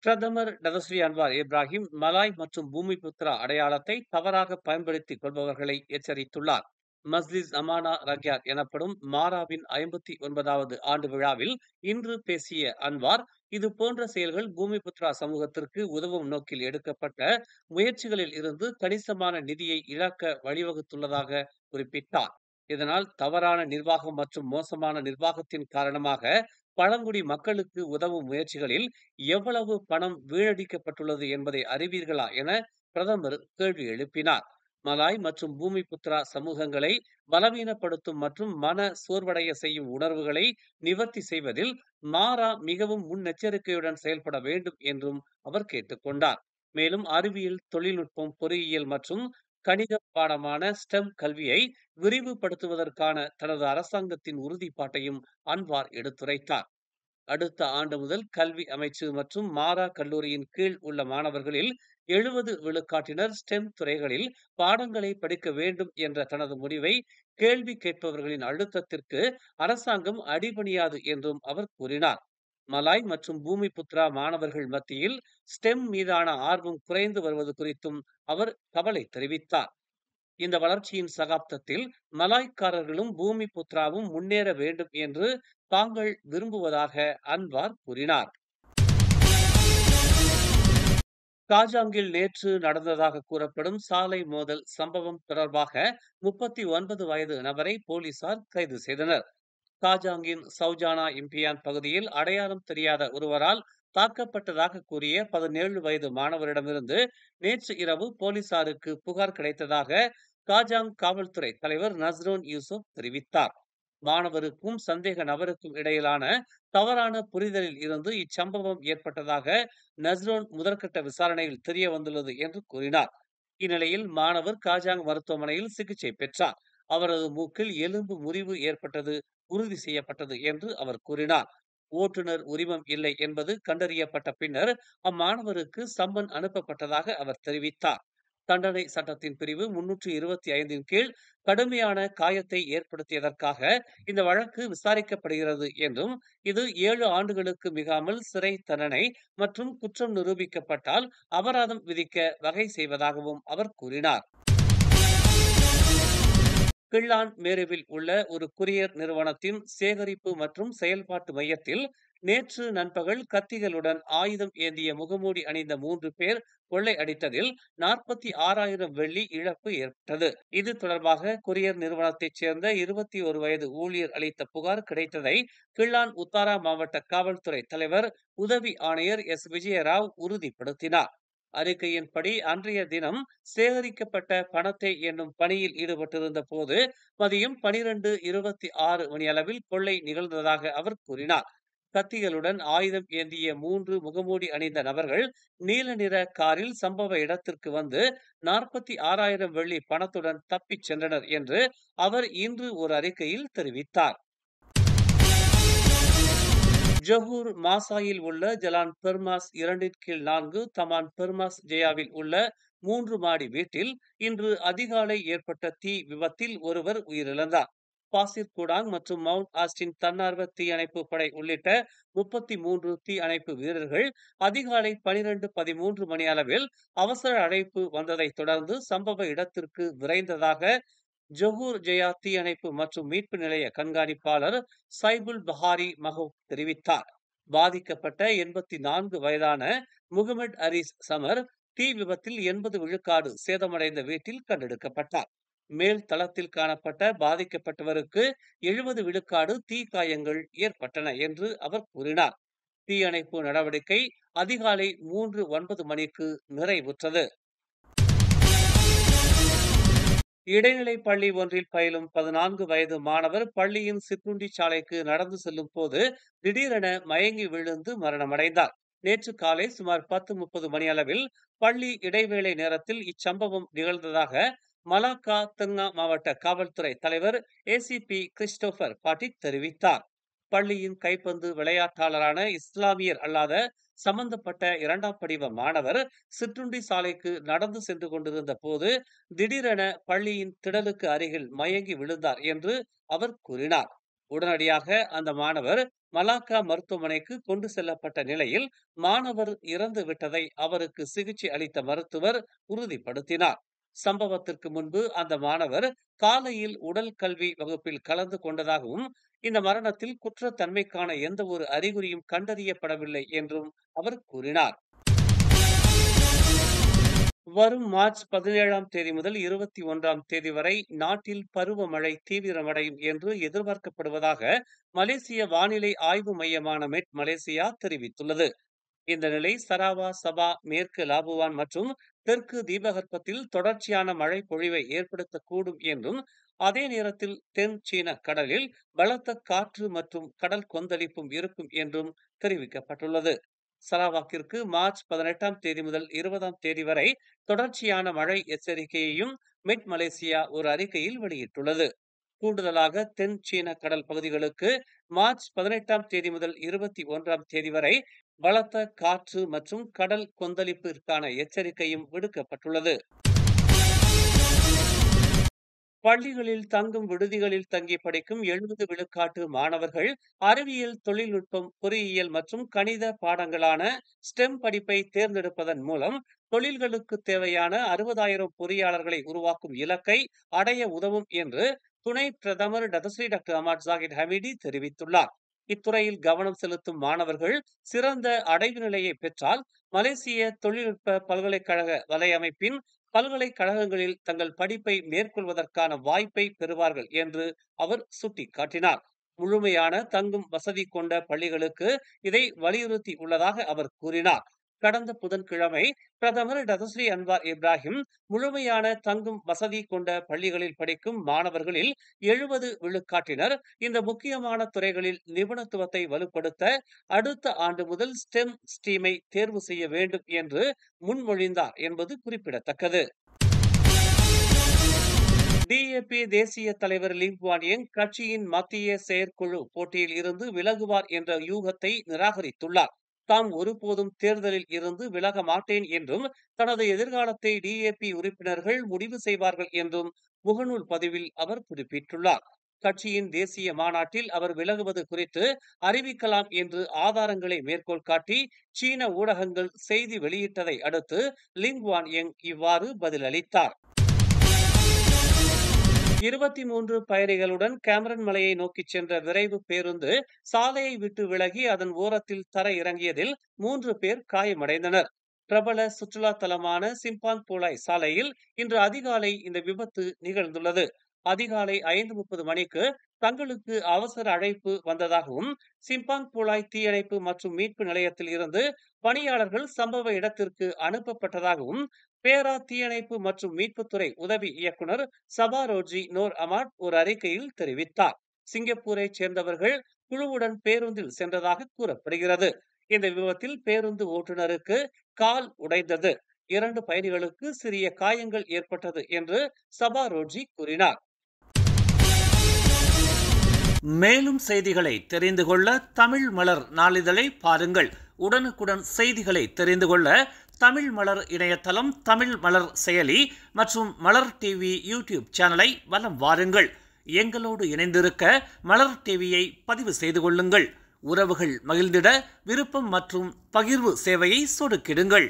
பிரதமர் Datuk Seri Anwar Ibrahim Malay மற்றும் பூமிபுத்ரா அடையாளத்தை தவறாக பயன்படுத்திக் கொள்பவர்களை எச்சரித்துள்ளார். மஸ்லிஸ் அமானா ரக்யாத் எனப்படும் மாராவின் 59வது ஆண்டு விழாவில் இன்று பேசிய அன்வார், இது போன்ற செயல்கள் பூமிபுத்ரா சமூகத்திற்கு உதவும் நோக்கில் எடுக்கப்பட்ட முயற்சிகளில் இருந்து கணிசமான நிதியை இழக்க வழிவகுத்துள்ளதாக குறிப்பிட்டார். இதனால் தவறான நிர்வாகம் மற்றும் மோசமான நிர்வாகத்தின் காரணமாக பழங்குடி மக்களுக்கு உதவும் முயற்சிகளில் எவ்வளவு பணம் வீணடிக்கப்பட்டுள்ளது என்பதை அறிவீர்களா என பிரதமர் கேள்வி எழுப்பினார். மலாய் மற்றும் பூமிபுத்ரா சமூகங்களை பலவீனப்படுத்தும் மற்றும் மன சோர்வடைய செய்யும் உணர்வுகளை நிவர்த்தி செய்வதில் மாரா மிகவும் முன்னெச்சரிக்கையுடன் செயல்பட வேண்டும் என்றும் அவர் கேட்டுக்கொண்டார். மேலும் அறிவியல், தொழில்நுட்பம், பொறியியல் மற்றும் கணித பாடமான ஸ்டெம் கல்வியை விரிவுபடுத்துவதற்கான தனது அரசாங்கத்தின் உறுதிப்பாட்டையும் அன்வார் எடுத்துரைத்தார். அடுத்த ஆண்டு முதல் கல்வி அமைச்சு மற்றும் மாரா கல்லூரியின் கீழ் உள்ள மாணவர்களில் 70 விழுக்காட்டினர் ஸ்டெம் துறைகளில் பாடங்களை படிக்க வேண்டும் என்ற தனது முடிவை கேள்வி கேட்பவர்களின் அழுத்தத்திற்கு அரசாங்கம் அடிபணியாது என்றும் அவர் கூறினார். மலாய் மற்றும் பூமிபுத்ரா மாணவர்கள் மத்தியில் ஸ்டெம் மீதான ஆர்வம் குறைந்து வருவது குறித்தும் அவர் கவலை தெரிவித்தார். இந்த வளர்ச்சியின் சகாப்தத்தில் மலாய்க்காரர்களும் பூமிபுத்ராவும் முன்னேற வேண்டும் என்று தாங்கள் விரும்புவதாக அன்வார் கூறினார். காஜாங்கில் நேற்று நடந்ததாக கூறப்படும் சாலை மோதல் சம்பவம் தொடர்பாக 39 வயது நபரை போலீசார் கைது செய்தனர். காஜாங்கின் சௌஜானா இம்பியான் பகுதியில் அடையாளம் தெரியாத ஒருவரால் தாக்கப்பட்டதாக கூறிய 17 வயது மாணவரிடமிருந்து நேற்று இரவு போலீசாருக்கு புகார் கிடைத்ததாக காஜாங் காவல்துறை தலைவர் நஸ்ரோன் யூசுப் தெரிவித்தார். மாணவருக்கும் சந்தேக நபருக்கும் இடையிலான தவறான புரிதலில் இருந்து இச்சம்பவம் ஏற்பட்டதாக நஸ்ரோன் முதற்கட்ட விசாரணையில் தெரிய வந்துள்ளது என்று கூறினார். இந்நிலையில் மாணவர் காஜாங் மருத்துவமனையில் சிகிச்சை பெற்றார். அவரது மூக்கில் எலும்பு முறிவு ஏற்பட்டது உறுதி செய்யப்பட்டது என்று அவர் கூறினார். ஓட்டுநர் உரிமம் இல்லை என்பது கண்டறியப்பட்ட பின்னர் அம்மாணவருக்கு சம்மன் அனுப்பப்பட்டதாக அவர் தெரிவித்தார். தண்டனை சட்டத்தின் பிரிவு 325 கீழ் கடுமையான காயத்தை ஏற்படுத்தியதற்காக இந்த வழக்கு விசாரிக்கப்படுகிறது என்றும் இது 7 ஆண்டுகளுக்கு மிகாமல் சிறை தண்டனை மற்றும் குற்றம் நிரூபிக்கப்பட்டால் அபராதம் விதிக்க வகை செய்வதாகவும் அவர் கூறினார். கிள்ளான் மேருவில் உள்ள ஒரு குரியர் நிறுவனத்தின் சேகரிப்பு மற்றும் செயல்பாட்டு மையத்தில் நேற்று நண்பகல் கத்திகளுடன் ஆயுதம் ஏந்திய முகமூடி அணிந்த 3 பேர் கொள்ளை அடித்ததில் 46,000 வெள்ளி இழப்பு ஏற்பட்டது. இது தொடர்பாக கொரியர் நிறுவனத்தைச் சேர்ந்த 21 வயது ஊழியர் அளித்த புகார் கிடைத்ததை கிள்ளான் உத்தாரா மாவட்ட காவல்துறை தலைவர் உதவி ஆணையர் எஸ் விஜயராவ் உறுதிப்படுத்தினார். அறிக்கையின்படி அன்றைய தினம் சேகரிக்கப்பட்ட பணத்தை எண்ணும் பணியில் ஈடுபட்டிருந்த போது மதியம் 12:26 மணியளவில் கொள்ளை நிகழ்ந்ததாக அவர் கூறினார். கத்திகளுடன் ஆயுதம் ஏந்திய 3 முகமூடி அணிந்த நபர்கள் நீல நிற காரில் சம்பவ இடத்திற்கு வந்து 46,000 வெள்ளி பணத்துடன் தப்பிச் சென்றனர் என்று அவர் இன்று ஒரு அறிக்கையில் தெரிவித்தார். ஜொஹூர் மாசாயில் உள்ள ஜலான் பெர்மாஸ் 2/4 தமான் பெர்மாஸ் ஜெயாவில் உள்ள 3 மாடி வீட்டில் இன்று அதிகாலை ஏற்பட்ட தீ விபத்தில் ஒருவர் உயிரிழந்தார். பாசிர் கூடாங் மற்றும் மவுண்ட் ஆஸ்டின் தன்னார்வ தீயணைப்பு படை உள்ளிட்ட 33 தீ அணைப்பு வீரர்கள் அதிகாலை 12:13 மணி அளவில் அவசர அழைப்பு வந்ததை தொடர்ந்து சம்பவ இடத்திற்கு விரைந்ததாக ஜொஹூர் ஜெயா தீயணைப்பு மற்றும் மீட்பு நிலைய கண்காணிப்பாளர் சைபுல் பஹாரி மஹூப் தெரிவித்தார். பாதிக்கப்பட்ட 84 வயதான முகமது அரிஸ் சமர் தீ விபத்தில் 80 விழுக்காடு சேதமடைந்த வீட்டில் கண்டெடுக்கப்பட்டார். மேல் தளத்தில் காணப்பட்ட பாதிக்கப்பட்டவருக்கு 70 விழுக்காடு தீக்காயங்கள் ஏற்பட்டன என்று அவர் கூறினார். தீயணைப்பு நடவடிக்கை அதிகாலை 3:09 மணிக்கு நிறைவுற்றது. இடைநிலை பள்ளி ஒன்றில் பயிலும் 14 வயது மாணவர் பள்ளியின் சிற்றுண்டி சாலைக்கு நடந்து செல்லும் போது திடீரென மயங்கி விழுந்து மரணமடைந்தார். நேற்று காலை சுமார் 10:30 மணி அளவில் பள்ளி இடைவேளை நேரத்தில் இச்சம்பவம் நிகழ்ந்ததாக மலாக்கா தெங்கா மாவட்ட காவல்துறை தலைவர் ஏசிபி கிறிஸ்டோபர் பாட்டிக் தெரிவித்தார். பள்ளியின் கைப்பந்து விளையாட்டாளரான இஸ்லாமியர் அல்லாத சம்பந்தப்பட்ட 2ஆம் படிவ மாணவர் சிற்றுண்டி சாலைக்கு நடந்து சென்று கொண்டிருந்த போது திடீரென பள்ளியின் திடலுக்கு அருகில் மயங்கி விழுந்தார் என்று அவர் கூறினார். உடனடியாக அந்த மாணவர் மலாக்கா மருத்துவமனைக்கு கொண்டு செல்லப்பட்ட நிலையில் மாணவர் இறந்து விட்டதை அவருக்கு சிகிச்சை அளித்த மருத்துவர் உறுதிப்படுத்தினார். சம்பவத்திற்கு முன்பு அந்த மாணவர் காலையில் உடல் கல்வி வகுப்பில் கலந்து கொண்டதாகவும் இந்த மரணத்தில் குற்றத்தன்மைக்கான எந்த ஒரு அறிகுறியும் கண்டறியப்படவில்லை என்றும் அவர் கூறினார். வரும் மார்ச் 17ஆம் தேதி முதல் 21ஆம் தேதி வரை நாட்டில் பருவமழை தீவிரமடையும் என்று எதிர்பார்க்கப்படுவதாக மலேசிய வானிலை ஆய்வு மையமான மெட் மலேசியா தெரிவித்துள்ளது. இந்த நிலை சராவா, சபா, மேற்கு லாபுவான் மற்றும் தெற்கு தீபகற்பத்தில் தொடர்ச்சியான மழை பொழிவை ஏற்படுத்தக்கூடும் என்றும், அதே நேரத்தில் தென் சீன கடலில் பலத்த காற்று மற்றும் கடல் கொந்தளிப்பும் இருக்கும் என்றும் தெரிவிக்கப்பட்டுள்ளது. சராவாக்கிற்கு மார்ச் 18ஆம் தேதி முதல் 20ஆம் தேதி வரை தொடர்ச்சியான மழை எச்சரிக்கையையும் மெட் மலேசியா ஒரு அறிக்கையில் வெளியிட்டுள்ளது. கூடுதலாக தென் சீன கடல் பகுதிகளுக்கு மார்ச் 18ஆம் தேதி முதல் 21ஆம் தேதி வரை பலத்த காற்று மற்றும் கடல் கொந்தளிப்பிற்கான எச்சரிக்கையும் விடுக்கப்பட்டுள்ளது. பள்ளிகளில் தங்கும் விடுதிகளில் தங்கி படிக்கும் 70 விழுக்காட்டு மாணவர்கள் அறிவியல், தொழில்நுட்பம், பொறியியல் மற்றும் கணித பாடங்களான ஸ்டெம் படிப்பை தேர்ந்தெடுப்பதன் மூலம் தொழில்களுக்கு தேவையான 60,000 பொறியாளர்களை உருவாக்கும் இலக்கை அடைய உதவும் என்று துணை பிரதமர் டதஸ்ரீ டாக்டர் அஹ்மத் ஜாகிர் ஹமீடி தெரிவித்துள்ளார். இத்துறையில் கவனம் செலுத்தும் மாணவர்கள் சிறந்த அடைவு நிலையை பெற்றால் மலேசிய தொழில்நுட்ப பல்கலைக்கழக வலையமைப்பின் பல்கலைக்கழகங்களில் தங்கள் படிப்பை மேற்கொள்வதற்கான வாய்ப்பை பெறுவார்கள் என்று அவர் சுட்டிக்காட்டினார். முழுமையான தங்கும் வசதி கொண்ட பள்ளிகளுக்கு இதை வலியுறுத்தி உள்ளதாக அவர் கூறினார். கடந்த புதன்கிழமை பிரதமர் டதஸ்ரீ அன்வார் இப்ராஹிம் முழுமையான தங்கும் வசதி கொண்ட பள்ளிகளில் படிக்கும் மாணவர்களில் 70 விழுக்காட்டினர் இந்த முக்கியமான துறைகளில் நிபுணத்துவத்தை வலுப்படுத்த அடுத்த ஆண்டு முதல் ஸ்டெம் ஸ்ட்ரீமை தேர்வு செய்ய வேண்டும் என்று முன்மொழிந்தார் என்பது குறிப்பிடத்தக்கது. டிஏபி தேசிய தலைவர் லீ குவான் யங் கட்சியின் மத்திய செயற்குழு போட்டியில் இருந்து விலகுவார் என்ற யூகத்தை நிராகரித்துள்ளார். தாம் ஒருபோதும் தேர்தலில் இருந்து விலக மாட்டேன் என்றும், தனது எதிர்காலத்தை டிஏபி உறுப்பினர்கள் முடிவு செய்வார்கள் என்றும் முகநூல் பதிவில் அவர் குறிப்பிட்டுள்ளார். கட்சியின் தேசிய மாநாட்டில் அவர் விலகுவது குறித்து அறிவிக்கலாம் என்று ஆதாரங்களை மேற்கோள் காட்டி சீன ஊடகங்கள் செய்தி வெளியிட்டதை அடுத்து லீ குவான் யங் இவ்வாறு பதிலளித்தார். 23 பயணிகளுடன் கேமரன் மலையை நோக்கி சென்ற விரைவு பேருந்து சாலையை விட்டு விலகி அதன் ஓரத்தில் தர இறங்கியதில் 3 பேர் காயமடைந்தனர். பிரபல சுற்றுலா தலமான சிம்பாங் பூலாய் சாலையில் இன்று அதிகாலை இந்த விபத்து நிகழ்ந்துள்ளது. அதிகாலை 5:30 மணிக்கு தங்களுக்கு அவசர அழைப்பு வந்ததாகவும், சிம்பாங் பூலாய் தீயணைப்பு மற்றும் மீட்பு நிலையத்தில் இருந்து பணியாளர்கள் சம்பவ இடத்திற்கு அனுப்பப்பட்டதாகவும் பேரா தீயணைப்பு மற்றும் மீட்புத்துறை உதவி இயக்குனர் சபாரோஜி நோர் அமாட் ஒரு அறிக்கையில் தெரிவித்தார். சிங்கப்பூரை சேர்ந்தவர்கள் குழுவுடன் பேருந்தில் சென்றதாக கூறப்படுகிறது. இந்த விபத்தில் பேருந்து ஓட்டுநருக்கு கால் உடைந்தது. 2 பயணிகளுக்கு சிறிய காயங்கள் ஏற்பட்டது என்று சபாரோஜி கூறினார். மேலும் செய்திகளை தெரிந்து கொள்ள தமிழ் மலர் நாளிதழை பாருங்கள். உடனுக்குடன் செய்திகளை தெரிந்து கொள்ள தமிழ் மலர் இணையதளம், தமிழ் மலர் செயலி மற்றும் மலர் டிவி யூடியூப் சேனலை வலம் வாருங்கள். எங்களோடு இணைந்திருக்க மலர் டிவியை பதிவு செய்து கொள்ளுங்கள். உறவுகள் மகிழ்ந்திட விருப்பம் மற்றும் பகிர்வு சேவையை சொடுக்கிடுங்கள்.